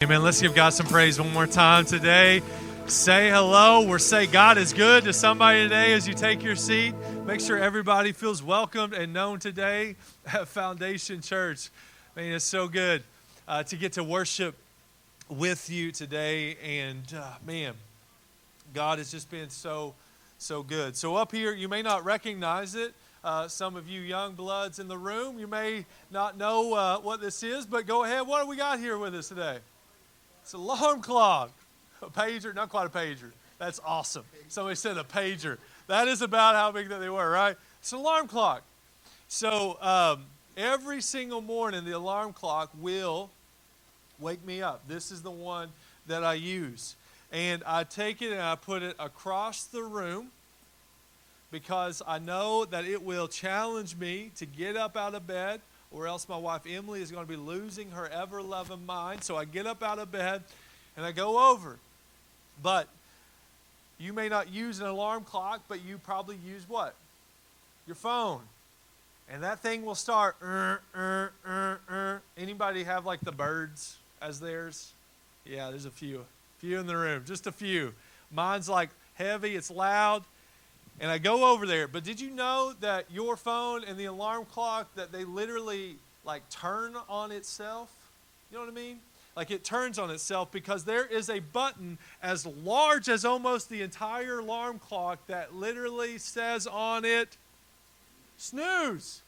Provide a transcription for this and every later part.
Amen. Let's give God some praise one more time today. Say hello or say God is good to somebody today as you take your seat. Make sure everybody feels welcomed and known today at Foundation Church. Man, it's so good to get to worship with you today. And man, God has just been so good. So up here, you may not recognize it. Some of you young bloods in the room, you may not know what this is, but go ahead. What do we got here with us today? It's an alarm clock. A pager, not quite a pager. That's awesome. Somebody said a pager. That is about how big that they were, right? It's an alarm clock. So every single morning, the alarm clock will wake me up. This is the one that I use. And I take it and I put it across the room because I know that it will challenge me to get up out of bed, or else my wife Emily is going to be losing her ever-loving mind. So I get up out of bed and I go over. But you may not use an alarm clock, but you probably use what? Your phone. And that thing will start. Anybody have like the birds as theirs? Yeah, there's a few in the room, just a few. Mine's like heavy, it's loud. And I go over there. But did you know that your phone and the alarm clock, that they literally like turn on itself? You know what I mean? Like it turns on itself because there is a button as large as almost the entire alarm clock that literally says on it, snooze.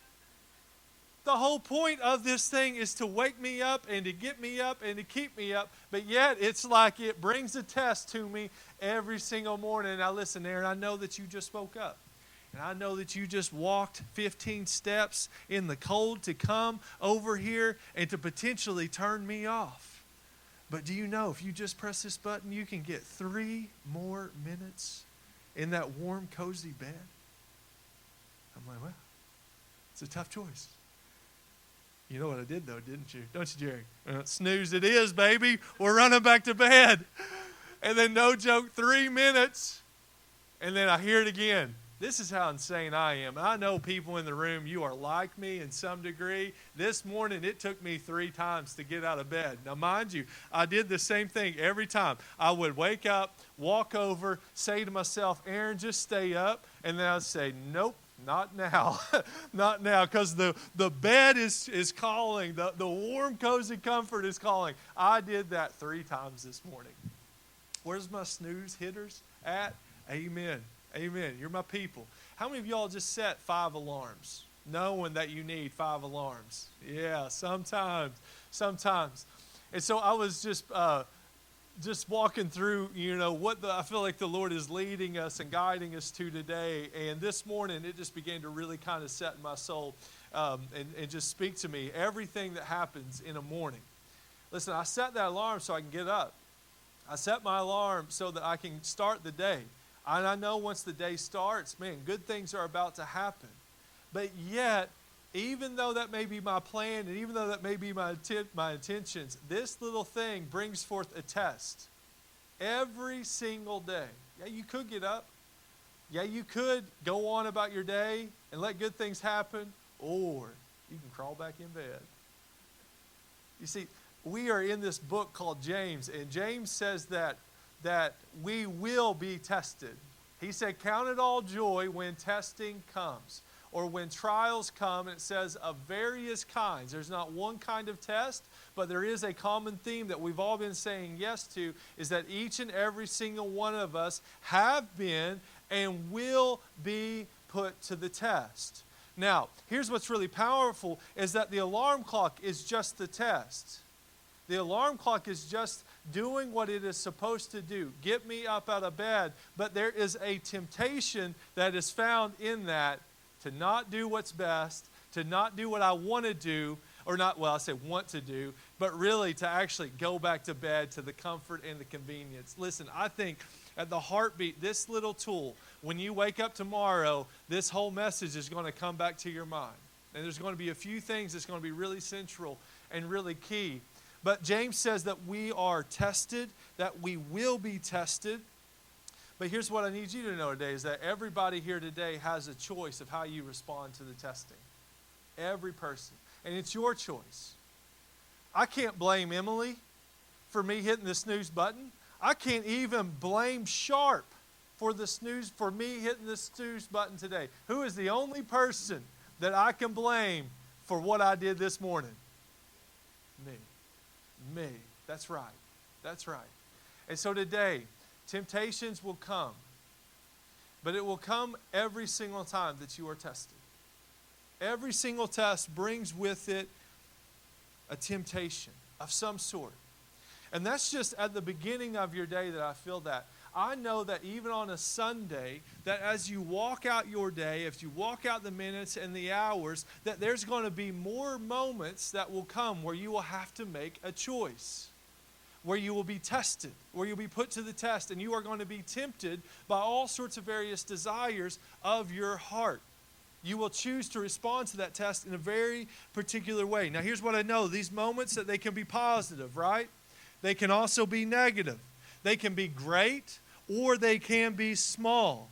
The whole point of this thing is to wake me up and to get me up and to keep me up. But yet it's like it brings a test to me every single morning. Now listen, Aaron, I know that you just woke up. And I know that you just walked 15 steps in the cold to come over here and to potentially turn me off. But do you know if you just press this button, you can get 3 more minutes in that warm, cozy bed? I'm like, well, it's a tough choice. You know what I did, though, didn't you? Don't you, Jerry? Snooze it is, baby. We're running back to bed. And then, no joke, 3 minutes. And then I hear it again. This is how insane I am. I know people in the room, you are like me in some degree. This morning, it took me 3 times to get out of bed. Now, mind you, I did the same thing every time. I would wake up, walk over, say to myself, Aaron, just stay up. And then I'd say, nope. Not now. Not now, because the bed is calling. The warm, cozy comfort is calling. I did that 3 times this morning. Where's my snooze hitters at? Amen. Amen. You're my people. How many of y'all just set 5 alarms, knowing that you need 5 alarms? Yeah, sometimes. And so I was just walking through, what I feel like the Lord is leading us and guiding us to today. And this morning, it just began to really kind of set in my soul and just speak to me. Everything that happens in a morning. Listen, I set that alarm so I can get up. I set my alarm so that I can start the day. And I know once the day starts, man, good things are about to happen. But yet, even though that may be my plan and even though that may be my intentions, this little thing brings forth a test every single day. Yeah, you could get up. Yeah, you could go on about your day and let good things happen, or you can crawl back in bed. You see, we are in this book called James, and James says that we will be tested. He said, count it all joy when testing comes. Or when trials come, and it says of various kinds. There's not one kind of test, but there is a common theme that we've all been saying yes to, is that each and every single one of us have been and will be put to the test. Now, here's what's really powerful, is that the alarm clock is just the test. The alarm clock is just doing what it is supposed to do. Get me up out of bed. But there is a temptation that is found in that, to not do what's best, to not do what I want to do, or not, well, I say want to do, but really to actually go back to bed to the comfort and the convenience. Listen, I think at the heartbeat, this little tool, when you wake up tomorrow, this whole message is going to come back to your mind. And there's going to be a few things that's going to be really central and really key. But James says that we are tested, that we will be tested. But here's what I need you to know today, is that everybody here today has a choice of how you respond to the testing. Every person. And it's your choice. I can't blame Emily for me hitting the snooze button. I can't even blame Sharp for me hitting the snooze button today. Who is the only person that I can blame for what I did this morning? Me. That's right. That's right. And so today, temptations will come. But it will come every single time that you are tested. Every single test brings with it a temptation of some sort. And that's just at the beginning of your day that I feel that. I know that even on a Sunday, that as you walk out your day, if you walk out the minutes and the hours, that there's going to be more moments that will come where you will have to make a choice, where you will be tested, where you'll be put to the test, and you are going to be tempted by all sorts of various desires of your heart. You will choose to respond to that test in a very particular way. Now, here's what I know. These moments, that they can be positive, right? They can also be negative. They can be great, or they can be small.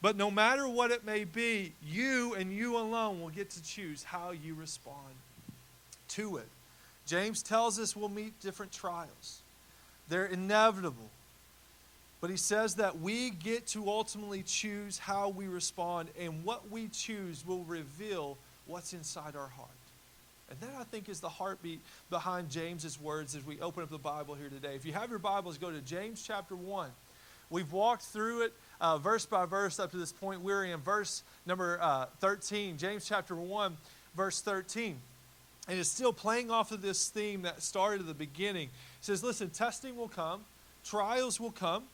But no matter what it may be, you and you alone will get to choose how you respond to it. James tells us we'll meet different trials. They're inevitable. But he says that we get to ultimately choose how we respond, and what we choose will reveal what's inside our heart. And that, I think, is the heartbeat behind James's words as we open up the Bible here today. If you have your Bibles, go to James chapter 1. We've walked through it verse by verse up to this point. We're in verse number 13, James chapter 1, verse 13. And it's still playing off of this theme that started at the beginning. It says, listen, testing will come, trials will come.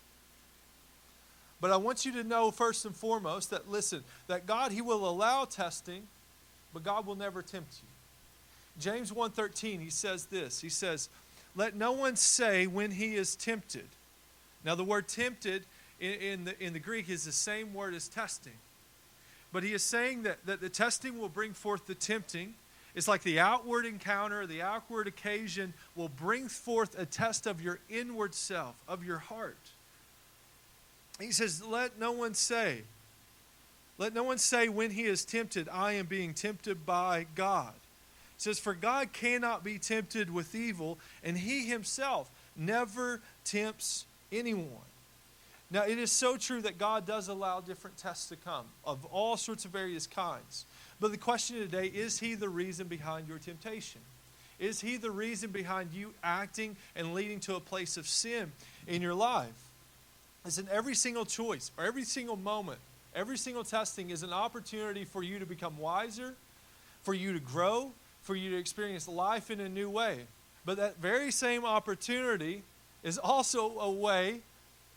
But I want you to know first and foremost that, listen, that God, He will allow testing, but God will never tempt you. James 1:13, he says this. He says, let no one say when he is tempted. Now the word tempted in the Greek is the same word as testing. But he is saying that the testing will bring forth the tempting. It's like the outward encounter, the outward occasion will bring forth a test of your inward self, of your heart. He says, let no one say when he is tempted, I am being tempted by God. It says, for God cannot be tempted with evil, and He Himself never tempts anyone. Now, it is so true that God does allow different tests to come of all sorts of various kinds. But the question today, is He the reason behind your temptation? Is He the reason behind you acting and leading to a place of sin in your life? Listen, every single choice or every single moment, every single testing is an opportunity for you to become wiser, for you to grow, for you to experience life in a new way. But that very same opportunity is also a way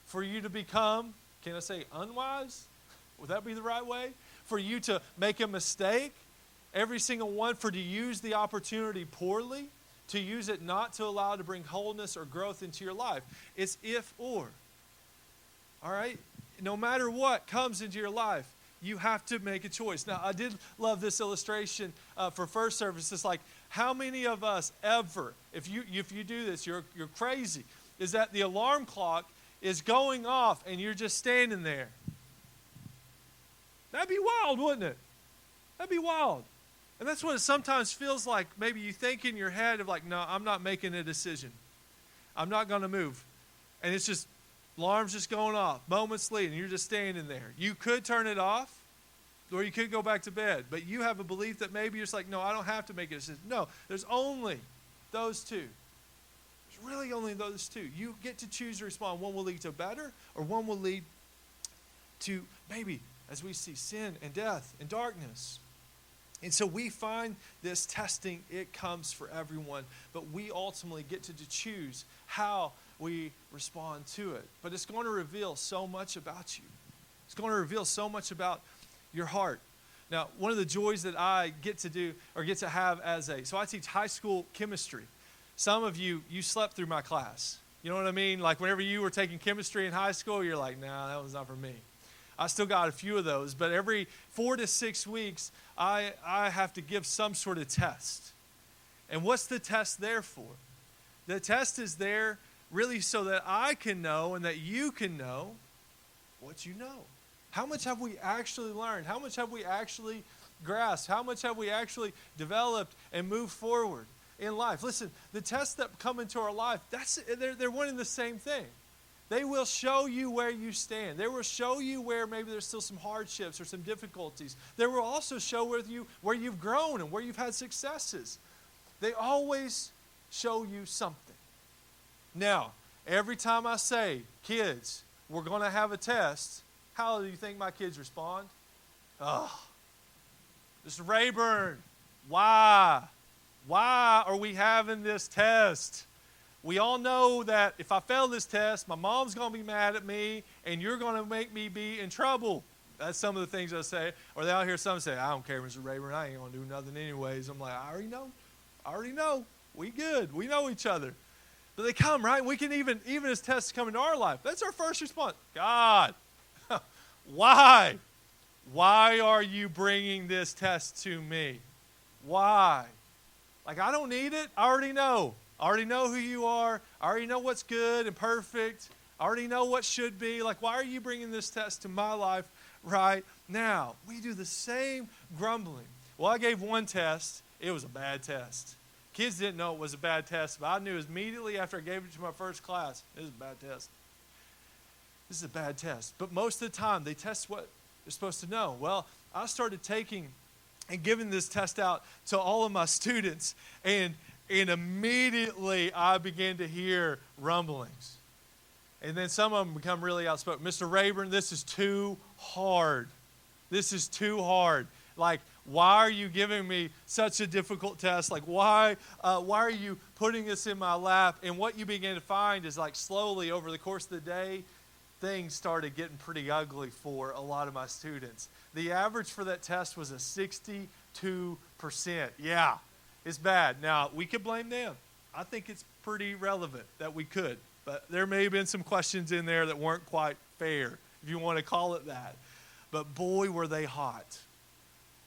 for you to become, can I say unwise? Would that be the right way? For you to make a mistake, every single one, for to use the opportunity poorly, to use it not to allow to bring wholeness or growth into your life. It's if or. All right? No matter what comes into your life, you have to make a choice. Now, I did love this illustration for first service. It's like, how many of us ever, if you do this, you're crazy, is that the alarm clock is going off and you're just standing there? That'd be wild, wouldn't it? That'd be wild. And that's what it sometimes feels like. Maybe you think in your head of like, no, I'm not making a decision. I'm not going to move. And it's just, alarm's just going off, moments later, and you're just standing there. You could turn it off, or you could go back to bed. But you have a belief that maybe you're just like, no, I don't have to make a decision. No, there's only those two. There's really only those two. You get to choose to respond. One will lead to better, or one will lead to maybe, as we see, sin and death and darkness. And so we find this testing, it comes for everyone, but we ultimately get to choose how we respond to it. But it's going to reveal so much about you. It's going to reveal so much about your heart. Now, one of the joys that I get to do or get to have so I teach high school chemistry. Some of you slept through my class. You know what I mean? Like whenever you were taking chemistry in high school, you're like, nah, that was not for me. I still got a few of those, but every 4 to 6 weeks, I have to give some sort of test. And what's the test there for? The test is there really so that I can know and that you can know what you know. How much have we actually learned? How much have we actually grasped? How much have we actually developed and moved forward in life. Listen, the tests that come into our life, they're one and the same thing. They will show you where you stand. They will show you where maybe there's still some hardships or some difficulties. They will also show with you where you've grown and where you've had successes. They always show you something. Now, every time I say, kids, we're going to have a test, how do you think my kids respond? Oh, Mr. Rayburn, why? Why are we having this test? We all know that if I fail this test, my mom's going to be mad at me, and you're going to make me be in trouble. That's some of the things I say. Or they'll hear some say, I don't care, Mr. Rayburn, I ain't going to do nothing anyways. I'm like, I already know. We good. We know each other. But they come, right? We can even as tests come into our life, that's our first response. God, why? Why are you bringing this test to me? Why? Like, I don't need it. I already know. I already know who you are. I already know what's good and perfect. I already know what should be. Like, why are you bringing this test to my life right now? We do the same grumbling. Well, I gave one test. It was a bad test. Kids didn't know it was a bad test, but I knew immediately after I gave it to my first class, this is a bad test. This is a bad test. But most of the time, they test what they're supposed to know. Well, I started taking and giving this test out to all of my students, and immediately I began to hear rumblings. And then some of them become really outspoken. Mr. Rayburn, this is too hard. This is too hard. Like, why are you giving me such a difficult test? Like, why are you putting this in my lap? And what you begin to find is, like, slowly over the course of the day, things started getting pretty ugly for a lot of my students. The average for that test was a 62%. Yeah, it's bad. Now, we could blame them. I think it's pretty relevant that we could. But there may have been some questions in there that weren't quite fair, if you want to call it that. But boy, were they hot.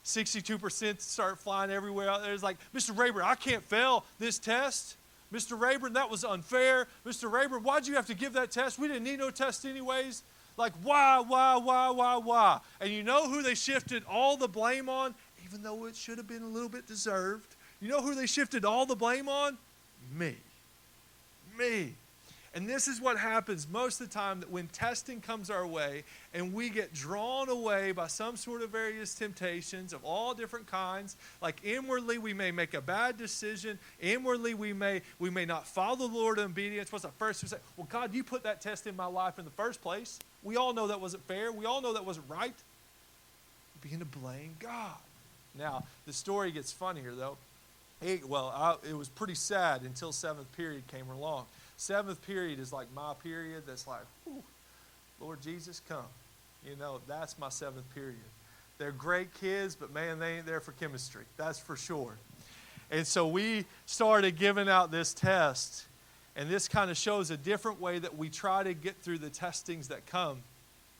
62% start flying everywhere out there. It's like, Mr. Rayburn, I can't fail this test. Mr. Rayburn, that was unfair. Mr. Rayburn, why'd you have to give that test? We didn't need no test anyways. Like, why? And you know who they shifted all the blame on, even though it should have been a little bit deserved? You know who they shifted all the blame on? Me. And this is what happens most of the time, that when testing comes our way and we get drawn away by some sort of various temptations of all different kinds, like inwardly we may make a bad decision, inwardly we may not follow the Lord in obedience. What's the first we say? Well, God, you put that test in my life in the first place. We all know that wasn't fair. We all know that wasn't right. We begin to blame God. Now, the story gets funnier, though. It was pretty sad until 7th period came along. 7th period is like my period that's like, Lord Jesus, come. You know, that's my 7th period. They're great kids, but man, they ain't there for chemistry. That's for sure. And so we started giving out this test, and this kind of shows a different way that we try to get through the testings that come.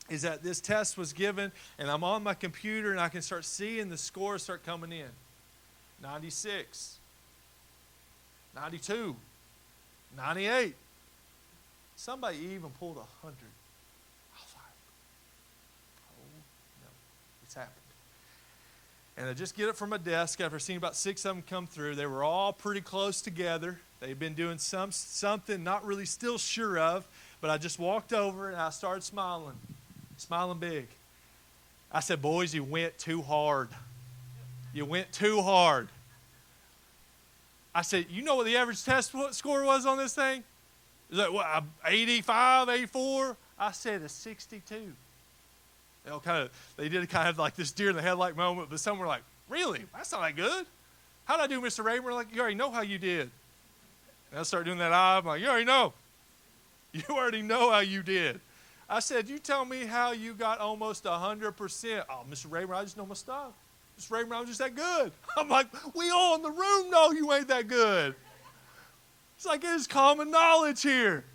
Is that this test was given, and I'm on my computer, and I can start seeing the scores start coming in. 96, 92, 98. Somebody even pulled 100. I was like, oh, no, it's happened. And I just get it from my desk after seeing about 6 of them come through. They were all pretty close together. They'd been doing something not really still sure of, but I just walked over and I started smiling big. I said, boys, you went too hard. You went too hard. I said, you know what the average test score was on this thing? It was like, what, 85, 84? I said a 62. They did kind of like this deer in the headlight moment, but some were like, really? That's not that good. How'd I do, Mr. Rayburn? Like, you already know how you did. And I started doing that eye. I'm like, you already know. You already know how you did. I said, you tell me how you got almost 100%. Oh, Mr. Rayburn, I just know my stuff. Mr. Rayburn, I'm just that good. I'm like, we all in the room know you ain't that good. It's like it's common knowledge here.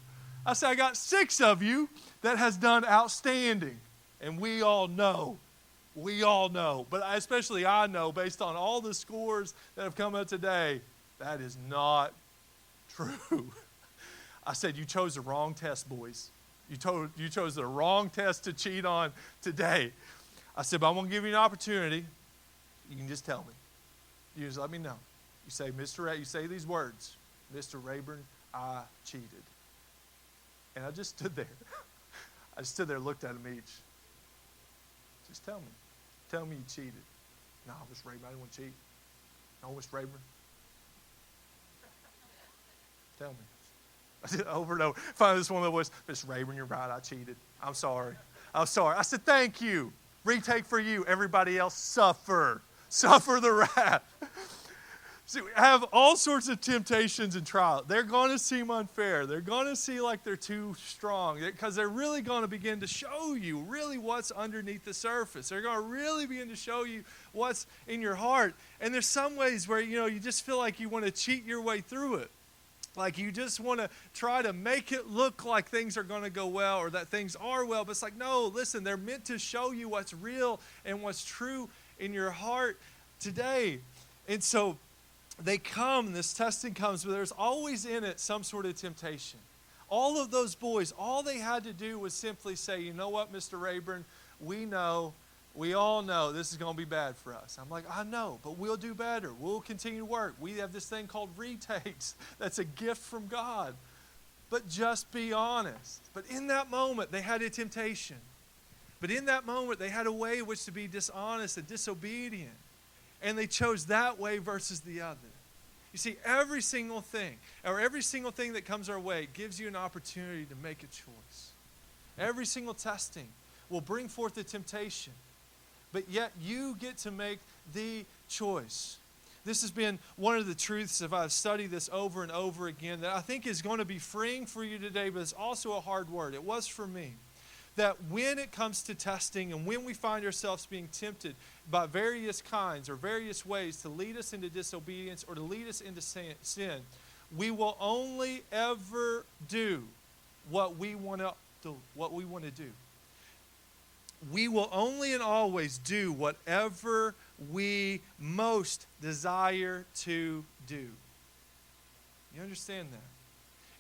I said, I got 6 of you that has done outstanding. And we all know. We all know. But especially I know, based on all the scores that have come out today, that is not true. I said, you chose the wrong test, boys. You chose the wrong test to cheat on today. I said, but I'm going to give you an opportunity. You can just tell me. You just let me know. You say, you say these words, Mr. Rayburn, I cheated. And I just stood there. I stood there, looked at them each. Just tell me. Tell me you cheated. No, Mr. Rayburn, I didn't want to cheat. No, Mr. Rayburn. Tell me. I did over and over. Finally, this one of the voice, Mr. Rayburn, you're right, I cheated. I'm sorry. I'm sorry. I said, thank you. Retake for you. Everybody else, suffer. Suffer the wrath. See, we have all sorts of temptations and trials. They're going to seem unfair. They're going to seem like they're too strong because they're really going to begin to show you really what's underneath the surface. They're going to really begin to show you what's in your heart. And there's some ways where, you just feel like you want to cheat your way through it. Like you just want to try to make it look like things are going to go well or that things are well. But it's like, no, listen, they're meant to show you what's real and what's true in your heart today. And so they come, this testing comes, but there's always in it some sort of temptation. All of those boys, all they had to do was simply say, you know what, Mr. Rayburn, we all know this is going to be bad for us. I'm like, I know, but we'll do better. We'll continue to work. We have this thing called retakes. That's a gift from God. But just be honest. But in that moment, they had a temptation. But in that moment, they had a way in which to be dishonest and disobedient. And they chose that way versus the other. You see, every single thing that comes our way gives you an opportunity to make a choice. Every single testing will bring forth the temptation. But yet you get to make the choice. This has been one of the truths, if I've studied this over and over again, that I think is going to be freeing for you today, but it's also a hard word. It was for me. That when it comes to testing and when we find ourselves being tempted by various kinds or various ways to lead us into disobedience or to lead us into sin, we will only ever do what we want to do. We will only and always do whatever we most desire to do. You understand that?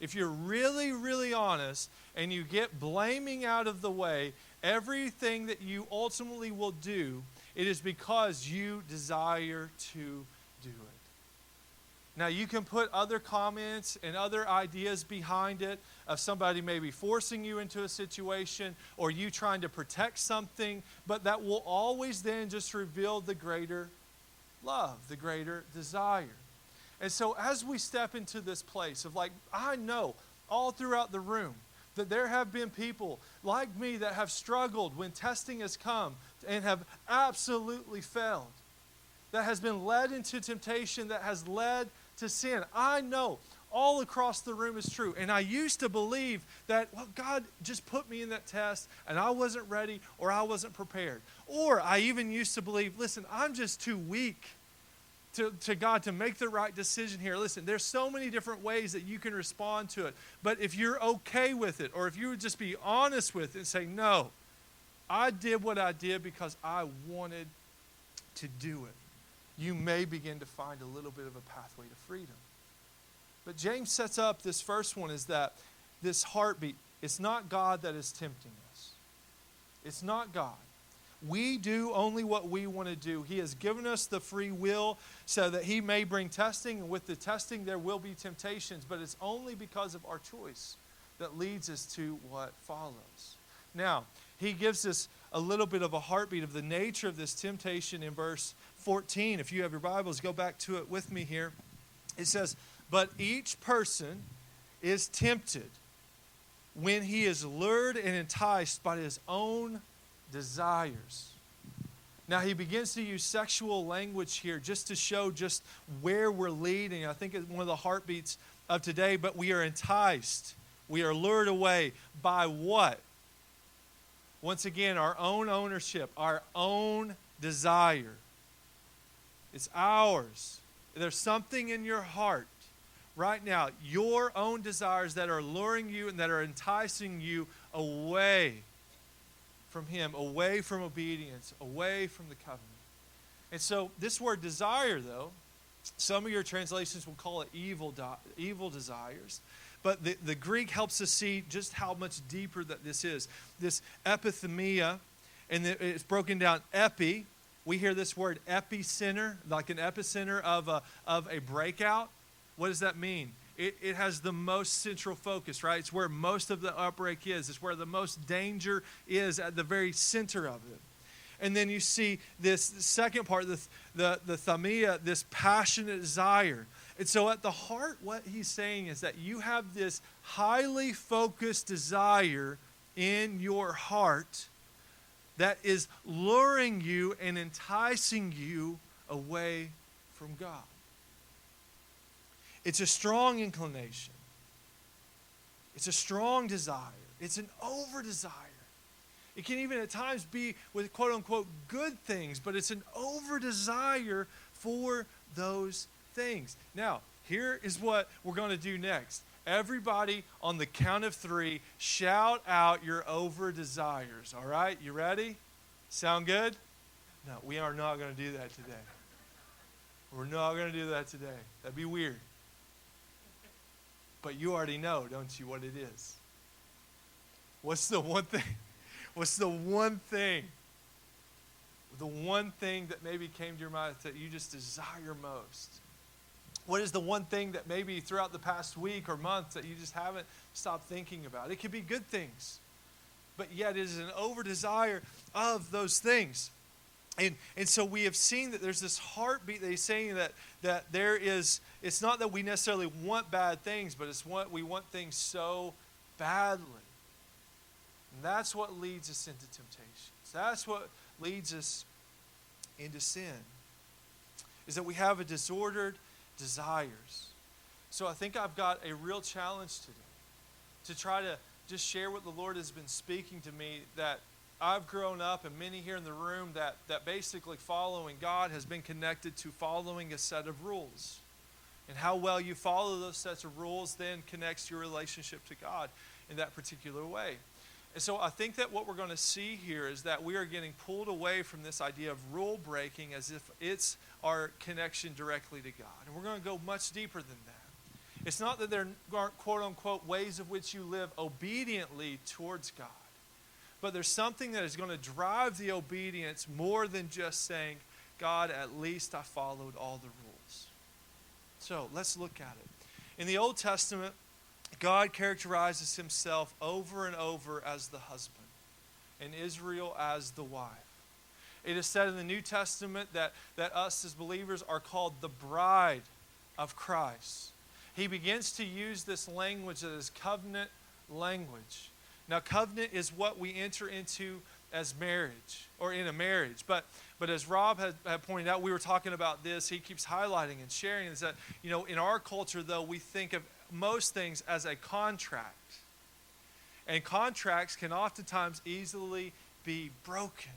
If you're really, really honest and you get blaming out of the way, everything that you ultimately will do, it is because you desire to do it. Now, you can put other comments and other ideas behind it of somebody maybe forcing you into a situation or you trying to protect something, but that will always then just reveal the greater love, the greater desire. And so as we step into this place of like, I know all throughout the room that there have been people like me that have struggled when testing has come and have absolutely failed. That has been led into temptation, that has led to sin. I know all across the room is true. And I used to believe that, well, God just put me in that test and I wasn't ready or I wasn't prepared. Or I even used to believe, listen, I'm just too weak to God to make the right decision here. Listen, there's so many different ways that you can respond to it. But if you're okay with it, or if you would just be honest with it and say, no, I did what I did because I wanted to do it, you may begin to find a little bit of a pathway to freedom. But James sets up this first one is that this heartbeat, it's not God that is tempting us. It's not God. We do only what we want to do. He has given us the free will so that He may bring testing, and with the testing there will be temptations, but it's only because of our choice that leads us to what follows. Now, he gives us a little bit of a heartbeat of the nature of this temptation in verse 14. If you have your Bibles, go back to it with me here. It says, but each person is tempted when he is lured and enticed by his own desires. Now he begins to use sexual language here just to show just where we're leading. I think it's one of the heartbeats of today, but we are enticed. We are lured away by what? Once again, our own ownership, our own desire. It's ours. There's something in your heart right now, your own desires that are luring you and that are enticing you away from Him, away from obedience, away from the covenant. And so this word desire, though, some of your translations will call it evil desires. But the Greek helps us see just how much deeper that this is. This epithemia, and it's broken down epi, we hear this word epicenter, like an epicenter of a breakout. What does that mean? It has the most central focus, right? It's where most of the outbreak is. It's where the most danger is, at the very center of it. And then you see this second part, the thamia, this passionate desire. And so at the heart, what he's saying is that you have this highly focused desire in your heart that is luring you and enticing you away from God. It's a strong inclination. It's a strong desire. It's an over-desire. It can even at times be with quote-unquote good things, but it's an over-desire for those things. Now, here is what we're going to do next. Everybody, on the count of 3, shout out your over-desires. All right? You ready? Sound good? No, we are not going to do that today. We're not going to do that today. That'd be weird. But you already know, don't you, what it is? What's the one thing? What's the one thing? The one thing that maybe came to your mind that you just desire most? What is the one thing that maybe throughout the past week or month that you just haven't stopped thinking about? It could be good things, but yet it is an over-desire of those things. And so we have seen that there's this heartbeat that he's saying that there is, it's not that we necessarily want bad things, but it's what we want things so badly. And that's what leads us into temptations. That's what leads us into sin, is that we have a disordered desires. So I think I've got a real challenge today to try to just share what the Lord has been speaking to me, that I've grown up, and many here in the room, that basically following God has been connected to following a set of rules. And how well you follow those sets of rules then connects your relationship to God in that particular way. And so I think that what we're going to see here is that we are getting pulled away from this idea of rule breaking as if it's our connection directly to God. And we're going to go much deeper than that. It's not that there aren't quote-unquote ways of which you live obediently towards God. But there's something that is going to drive the obedience more than just saying, God, at least I followed all the rules. So let's look at it. In the Old Testament, God characterizes himself over and over as the husband, and Israel as the wife. It is said in the New Testament that us as believers are called the bride of Christ. He begins to use this language that is covenant language. Now, covenant is what we enter into as marriage, or in a marriage. But as Rob had pointed out, we were talking about this. He keeps highlighting and sharing is that, in our culture, though, we think of most things as a contract. And contracts can oftentimes easily be broken.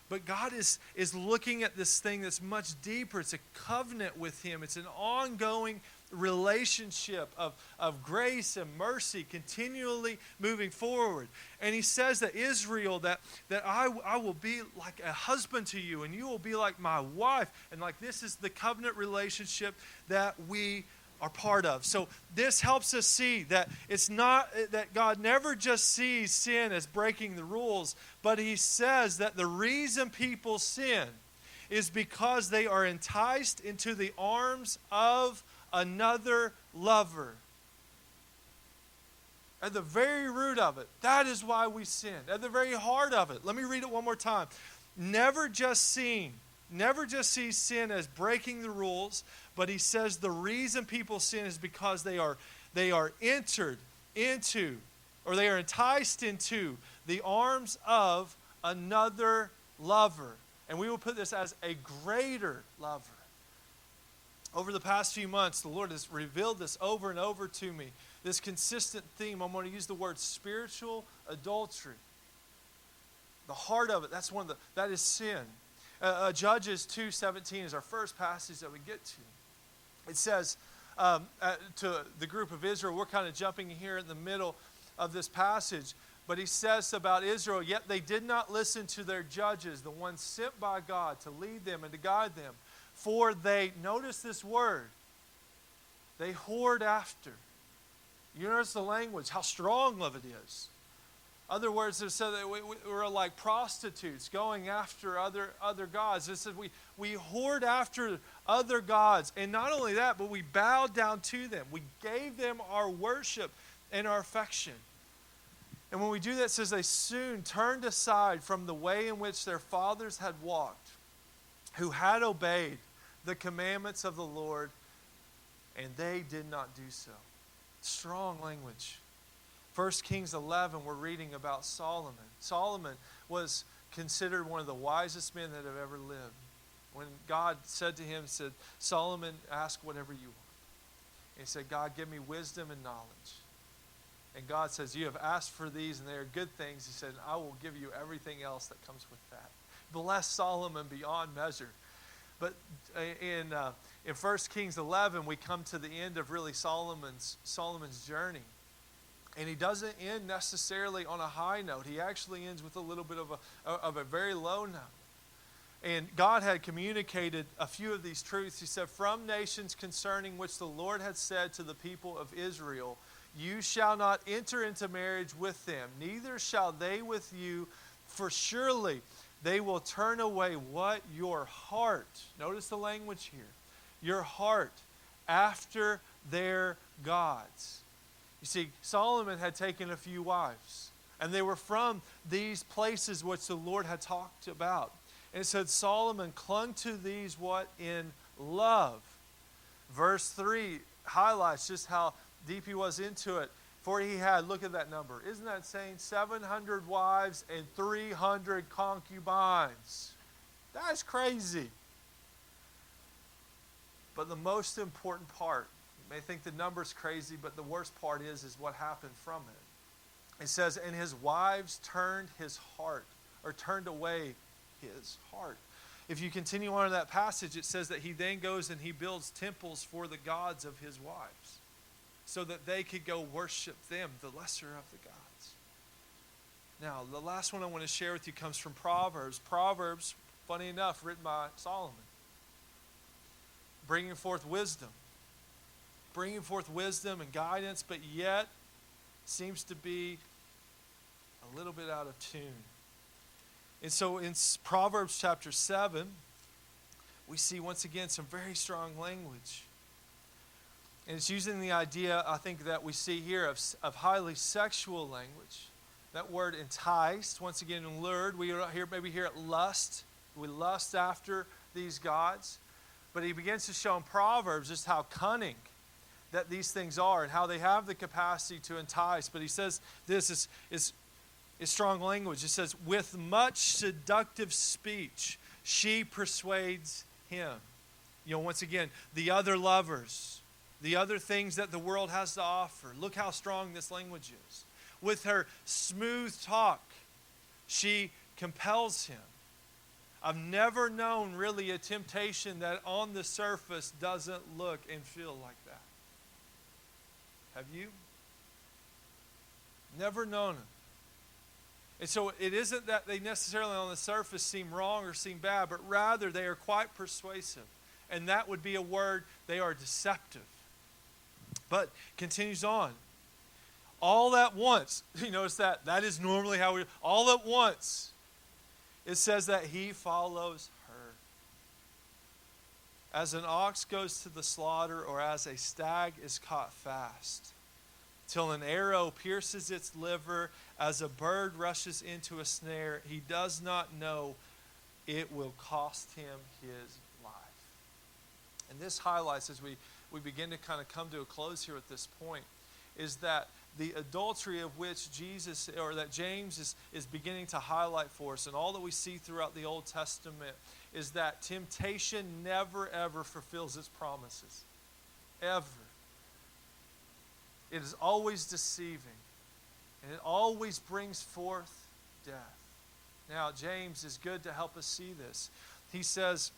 But God is looking at this thing that's much deeper. It's a covenant with him. It's an ongoing relationship of grace and mercy continually moving forward. And he says that Israel, that I will be like a husband to you, and you will be like my wife. And like this is the covenant relationship that we are part of. So this helps us see that it's not that God never just sees sin as breaking the rules, but he says that the reason people sin is because they are enticed into the arms of another lover. At the very root of it, that is why we sin. At the very heart of it. Let me read it one more time. Never just sees sin as breaking the rules, but he says the reason people sin is because they are entered into, or they are enticed into the arms of another lover. And we will put this as a greater lover. Over the past few months, the Lord has revealed this over and over to me. This consistent theme. I'm going to use the word spiritual adultery. The heart of it, that is sin. Judges 2:17 is our first passage that we get to. It says to the group of Israel, we're kind of jumping here in the middle of this passage, but he says about Israel, yet they did not listen to their judges, the ones sent by God to lead them and to guide them. For they, notice this word, they whored after. You notice the language, how strong of it is. Other words, it said that we're like prostitutes going after other gods. It said we hoard after other gods. And not only that, but we bowed down to them. We gave them our worship and our affection. And when we do that, it says they soon turned aside from the way in which their fathers had walked, who had obeyed the commandments of the Lord, and they did not do so. Strong language. 1 Kings 11, we're reading about Solomon. Solomon was considered one of the wisest men that have ever lived. When God said to him, said, Solomon, ask whatever you want. And he said, God, give me wisdom and knowledge. And God says, you have asked for these, and they are good things. He said, I will give you everything else that comes with that. Bless Solomon beyond measure. But in 1 Kings 11, we come to the end of really Solomon's journey. And he doesn't end necessarily on a high note. He actually ends with a little bit of a very low note. And God had communicated a few of these truths. He said, from nations concerning which the Lord had said to the people of Israel, you shall not enter into marriage with them, neither shall they with you, for surely they will turn away what? Your heart. Notice the language here. Your heart after their gods. You see, Solomon had taken a few wives, and they were from these places which the Lord had talked about. And it said Solomon clung to these what? In love. Verse 3 highlights just how deep he was into it. For he had, look at that number. Isn't that saying 700 wives and 300 concubines? That's crazy. But the most important part, you may think the number's crazy, but the worst part is what happened from it. It says, and his wives turned his heart, or turned away his heart. If you continue on in that passage, it says that he then goes and he builds temples for the gods of his wives, so that they could go worship them, the lesser of the gods. Now, the last one I want to share with you comes from Proverbs. Proverbs, funny enough, written by Solomon. Bringing forth wisdom. Bringing forth wisdom and guidance, but yet seems to be a little bit out of tune. And so in Proverbs chapter 7, we see once again some very strong language. And it's using the idea, I think, that we see here of highly sexual language. That word enticed, once again, lured. We maybe hear it lust. We lust after these gods. But he begins to show in Proverbs just how cunning that these things are and how they have the capacity to entice. But he says this is strong language. It says, with much seductive speech, she persuades him. Once again, the other lovers, the other things that the world has to offer. Look how strong this language is. With her smooth talk, she compels him. I've never known really a temptation that on the surface doesn't look and feel like that. Have you? Never known it. And so it isn't that they necessarily on the surface seem wrong or seem bad, but rather they are quite persuasive. And that would be a word, they are deceptive. But continues on. All at once, you notice that is normally how all at once, it says that he follows her. As an ox goes to the slaughter, or as a stag is caught fast, till an arrow pierces its liver, as a bird rushes into a snare, he does not know it will cost him his life. And this highlights, as we begin to kind of come to a close here at this point, is that the adultery of which James is beginning to highlight for us, and all that we see throughout the Old Testament, is that temptation never ever fulfills its promises. Ever. It is always deceiving, and it always brings forth death. Now, James is good to help us see this. He says,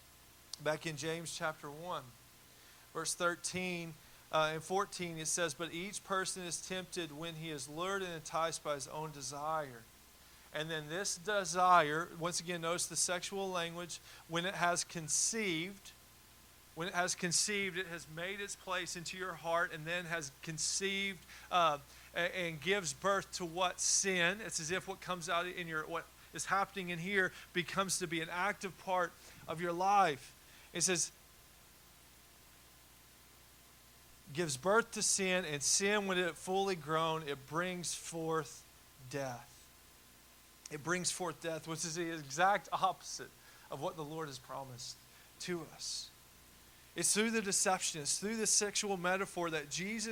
back in James chapter 1, verse 13 and 14, it says, but each person is tempted when he is lured and enticed by his own desire. And then this desire, once again, notice the sexual language, when it has conceived, it has made its place into your heart and then has conceived and gives birth to what? Sin. It's as if what comes out in what is happening in here becomes to be an active part of your life. It says, gives birth to sin, and sin, when it fully grown, it brings forth death. It brings forth death, which is the exact opposite of what the Lord has promised to us. It's through the deception, it's through the sexual metaphor that James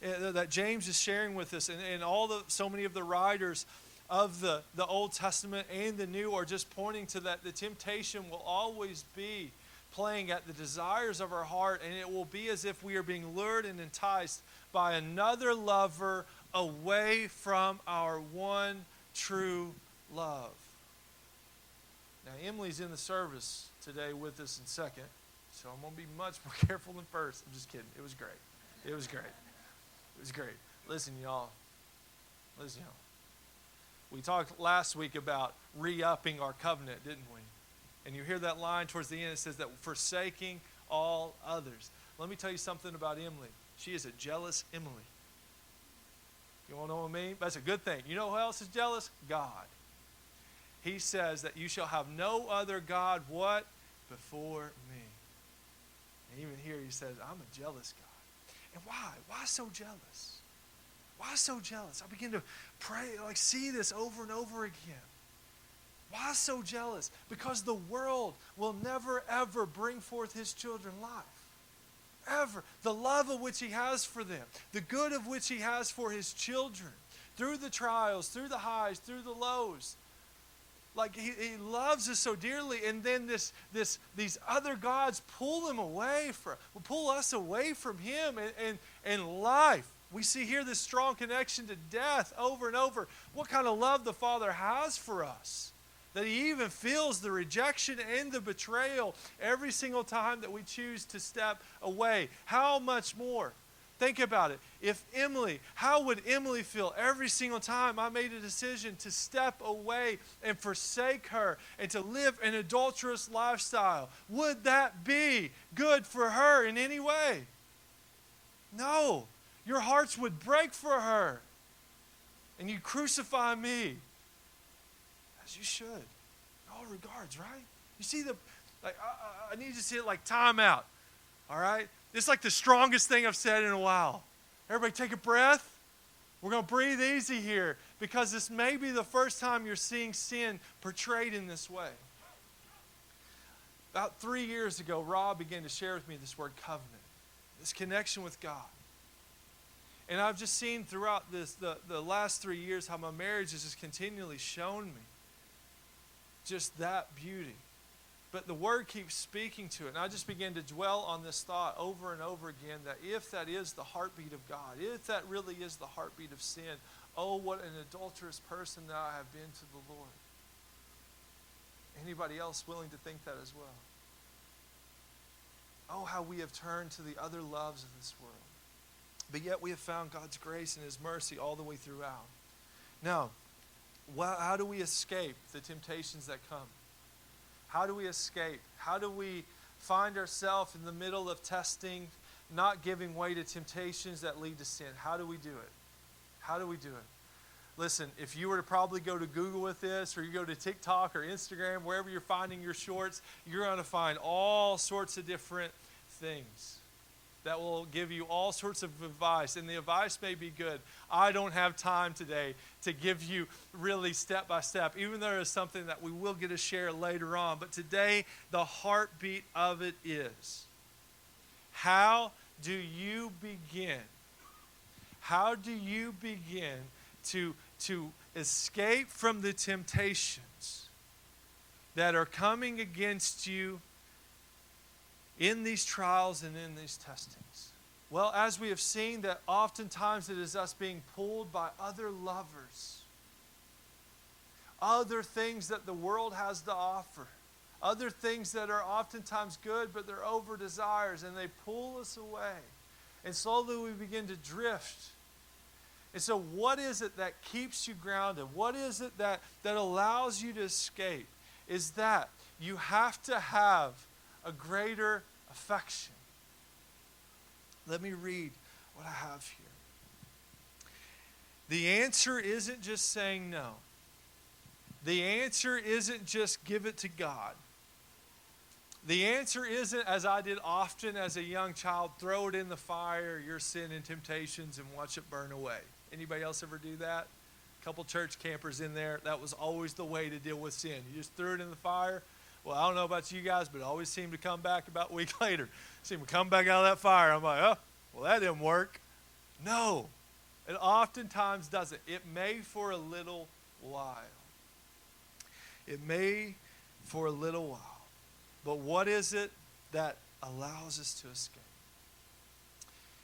is sharing with us, and so many of the writers of the Old Testament and the New are just pointing to that. The temptation will always be playing at the desires of our heart, and it will be as if we are being lured and enticed by another lover away from our one true love. Now, Emily's in the service today with us in second, so I'm going to be much more careful than first. I'm just kidding. It was great. It was great. It was great. Listen, y'all. We talked last week about re-upping our covenant, didn't we? And you hear that line towards the end. It says that forsaking all others. Let me tell you something about Emily. She is a jealous Emily. You want to know what I mean? That's a good thing. You know who else is jealous? God. He says that you shall have no other God, what? Before me. And even here he says, I'm a jealous God. And why? Why so jealous? Why so jealous? I begin to pray, see this over and over again. Why so jealous? Because the world will never, ever bring forth his children life. Ever. The love of which he has for them. The good of which he has for his children. Through the trials, through the highs, through the lows. He loves us so dearly, and then these other gods pull us away from him and life. We see here this strong connection to death over and over. What kind of love the Father has for us. That he even feels the rejection and the betrayal every single time that we choose to step away. How much more? Think about it. How would Emily feel every single time I made a decision to step away and forsake her and to live an adulterous lifestyle? Would that be good for her in any way? No. Your hearts would break for her. And you crucify me. As you should. In all regards, right? You see I need you to see it like time out. All right? This is like the strongest thing I've said in a while. Everybody take a breath. We're going to breathe easy here because this may be the first time you're seeing sin portrayed in this way. About 3 years ago, Rob began to share with me this word covenant, this connection with God. And I've just seen throughout the last 3 years how my marriage has just continually shown me just that beauty. But the Word keeps speaking to it. And I just began to dwell on this thought over and over again that if that is the heartbeat of God, if that really is the heartbeat of sin, oh, what an adulterous person that I have been to the Lord. Anybody else willing to think that as well? Oh, how we have turned to the other loves of this world. But yet we have found God's grace and his mercy all the way throughout. Now, how do we escape the temptations that come? How do we escape? How do we find ourselves in the middle of testing, not giving way to temptations that lead to sin? How do we do it? How do we do it? Listen, if you were to probably go to Google with this, or you go to TikTok or Instagram, wherever you're finding your shorts, you're going to find all sorts of different things that will give you all sorts of advice. And the advice may be good. I don't have time today to give you really step by step, even though there is something that we will get to share later on. But today, the heartbeat of it is, how do you begin? How do you begin to escape from the temptations that are coming against you in these trials and in these testings? Well, as we have seen, that oftentimes it is us being pulled by other lovers, other things that the world has to offer, other things that are oftentimes good, but they're over desires, and they pull us away. And slowly we begin to drift. And so what is it that keeps you grounded? What is it that allows you to escape? Is that you have to have a greater affection. Let me read what I have here. The answer isn't just saying no. The answer isn't just give it to God. The answer isn't, as I did often as a young child, throw it in the fire, your sin and temptations, and watch it burn away. Anybody else ever do that? A couple church campers in there. That was always the way to deal with sin. You just threw it in the fire. Well, I don't know about you guys, but it always seemed to come back about a week later. Seemed to come back out of that fire. I'm like, oh, well, that didn't work. No, it oftentimes doesn't. It may for a little while. It may for a little while. But what is it that allows us to escape?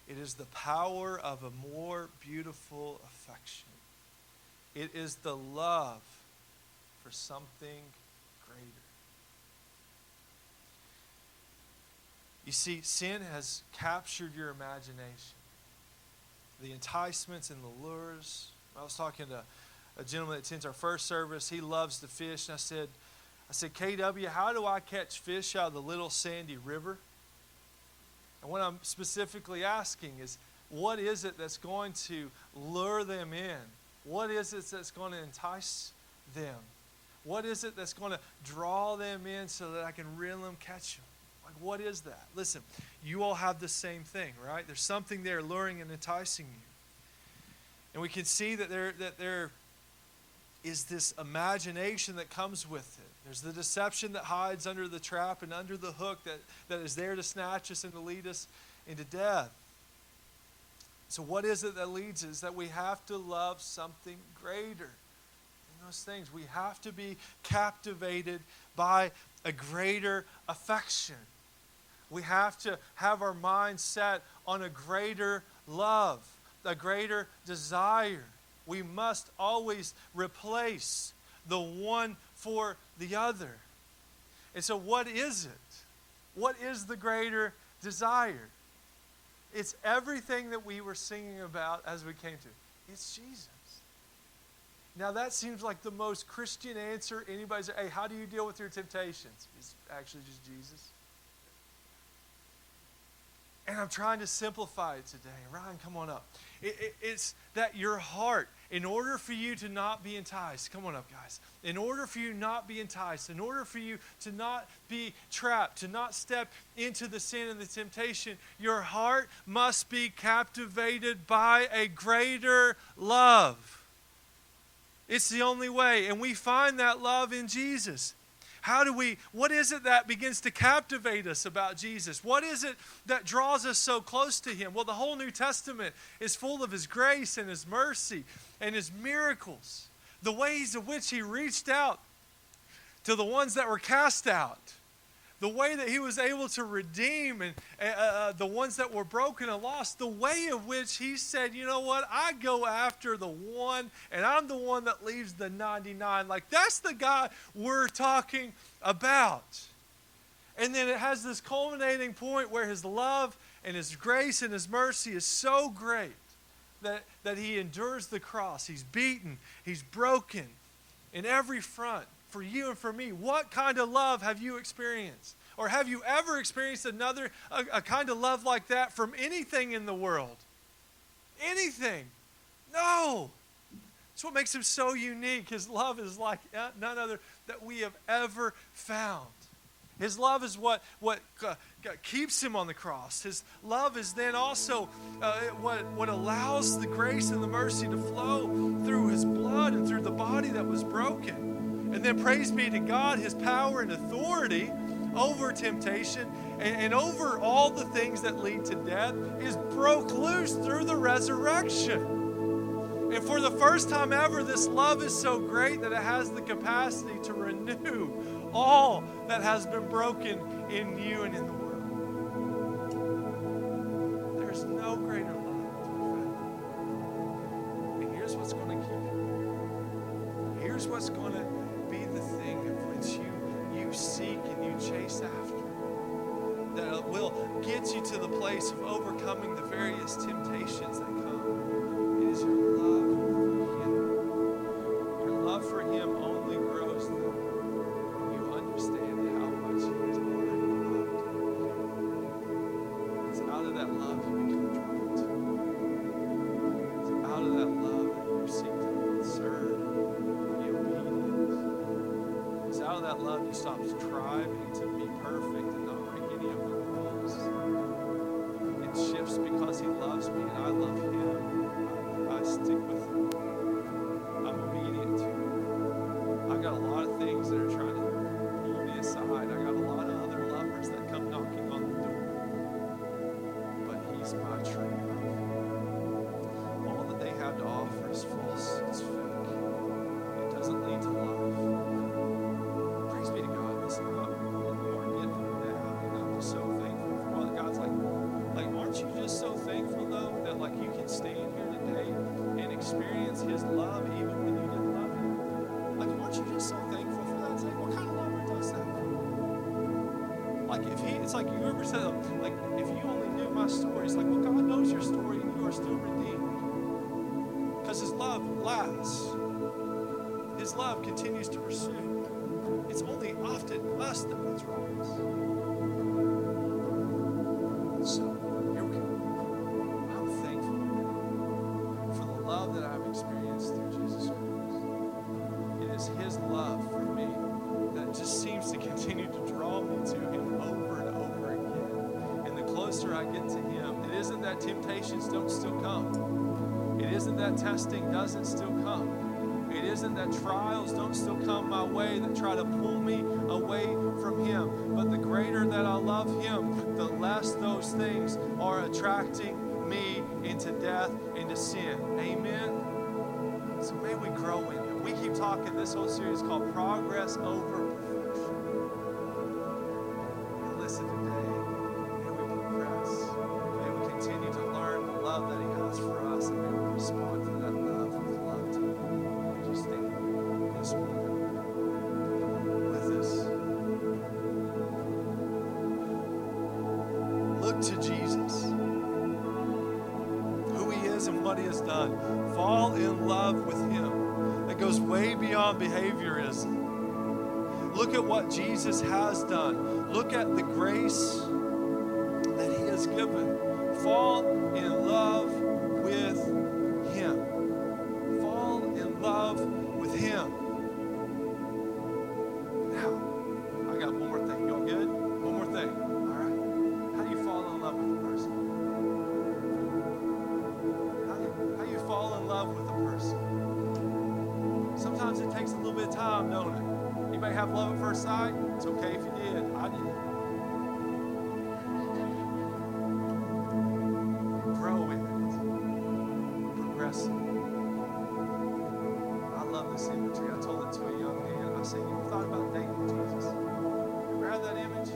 It is the power of a more beautiful affection. It is the love for something greater. You see, sin has captured your imagination. The enticements and the lures. I was talking to a gentleman that attends our first service. He loves to fish. And I said, KW, how do I catch fish out of the little sandy river? And what I'm specifically asking is, what is it that's going to lure them in? What is it that's going to entice them? What is it that's going to draw them in so that I can reel them, catch them? Like, what is that? Listen, you all have the same thing, right? There's something there luring and enticing you. And we can see that there is this imagination that comes with it. There's the deception that hides under the trap and under the hook that is there to snatch us and to lead us into death. So what is it that leads us? That we have to love something greater than those things. We have to be captivated by a greater affection. We have to have our mind set on a greater love, a greater desire. We must always replace the one for the other. And so what is it? What is the greater desire? It's everything that we were singing about as we came to. It's Jesus. Now that seems like the most Christian answer anybody's, hey, how do you deal with your temptations? It's actually just Jesus. And I'm trying to simplify it today. Ryan, come on up. It's that your heart, in order for you to not be enticed, come on up, guys. In order for you not be enticed, in order for you to not be trapped, to not step into the sin and the temptation, your heart must be captivated by a greater love. It's the only way. And we find that love in Jesus. What is it that begins to captivate us about Jesus? What is it that draws us so close to Him? Well, the whole New Testament is full of His grace and His mercy and His miracles. The ways in which He reached out to the ones that were cast out. The way that He was able to redeem and the ones that were broken and lost. The way in which He said, you know what, I go after the one and I'm the one that leaves the 99. Like, that's the God we're talking about. And then it has this culminating point where His love and His grace and His mercy is so great that He endures the cross. He's beaten. He's broken in every front. For you and for me, what kind of love have you experienced? Or have you ever experienced a kind of love like that from anything in the world? Anything? No. That's what makes Him so unique. His love is like none other that we have ever found. His love is what keeps Him on the cross. His love is then also what allows the grace and the mercy to flow through His blood and through the body that was broken. And then praise be to God, His power and authority over temptation and over all the things that lead to death is broke loose through the resurrection. And for the first time ever, this love is so great that it has the capacity to renew all that has been broken in you and in the world. There's no greater love to be found. And here's what's going to keep you. Here's what's going to be the thing of which you seek and you chase after, that will get you to the place of overcoming the various temptations that come. It is your love for Him. Your love for Him only grows when you understand how much He has already loved you. It's out of that love you become drawn to. It's out of that love that that love, you stop striving to be perfect and not break any of the rules. It shifts because he loves me and I love him. I stick with him. I'm obedient to him. I got a lot of things that are trying to pull me aside. I got a lot of other lovers that come knocking on the door. But he's my true love. All that they have to offer is false. It's fake. It doesn't lead to love. Praise be to God. Listen, we're getting through now, and I'm just so thankful for what God's like, aren't you just so thankful though that like you can stand here today and experience his love even when you didn't love him? Like, aren't you just so thankful for that? It's like, what kind of lover does that? Like, it's like you ever said, like, if you only knew my story, it's like, well, God knows your story and you are still redeemed. Because his love lasts. His love continues to pursue. It's only often us that what's wrong with us. So, here we go. I'm thankful for the love that I've experienced through Jesus Christ. It is his love for me that just seems to continue to draw me to him over and over again. And the closer I get to him, it isn't that temptations don't still come. It isn't that testing doesn't still come. It isn't that trials don't still come my way that try to pull me away from him. But the greater that I love him, the less those things are attracting me into death, into sin. Amen? So may we grow in him. We keep talking, this whole series is called Progress Over Perfection. And listen today, may we progress. May we continue to learn the love that he has for us, and may we respond to that love with love to him. Would you stand this morning with us? Look to Jesus, who he is and what he has done. Fall in love with him. That goes way beyond behaviorism. Look at what Jesus has done. Look at the grace that he has given. Fall in love with him. Fall in love with him. Now, I got one more thing. Y'all good? One more thing. All right. How do you fall in love with a person? How do you fall in love with a person? Sometimes it takes a little bit of time, don't it? You may have love at first sight. It's okay if you did. I did. Grow in it. Progress in it. I love this imagery. I told it to a young man. I said, you ever thought about dating Jesus? You ever had that image?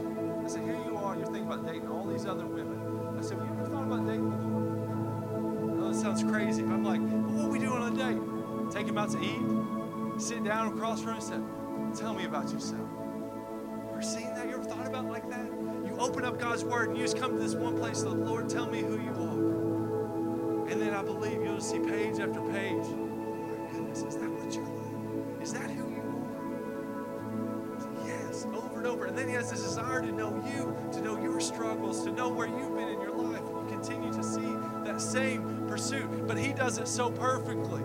I said, here you are. You're thinking about dating all these other women. I said, have you ever thought about dating the Lord? Oh, that sounds crazy. I'm like, well, what are we doing on a date? Take him out to eat? Sit down across from him and say, tell me about yourself. You ever seen that? You ever thought about it like that? You open up God's word and you just come to this one place, the Lord, tell me who you are. And then I believe you'll see page after page. Oh my goodness, is that what you're like? Is that who you are? Yes, over and over. And then he has this desire to know you, to know your struggles, to know where you've been in your life. You continue to see that same pursuit, but he does it so perfectly.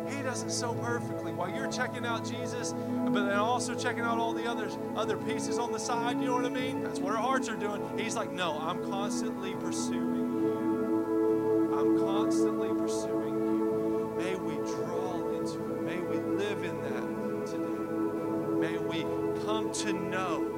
He does it so perfectly. While you're checking out Jesus, but then also checking out all the other pieces on the side, you know what I mean? That's what our hearts are doing. He's like, no, I'm constantly pursuing you. I'm constantly pursuing you. May we draw into it. May we live in that today. May we come to know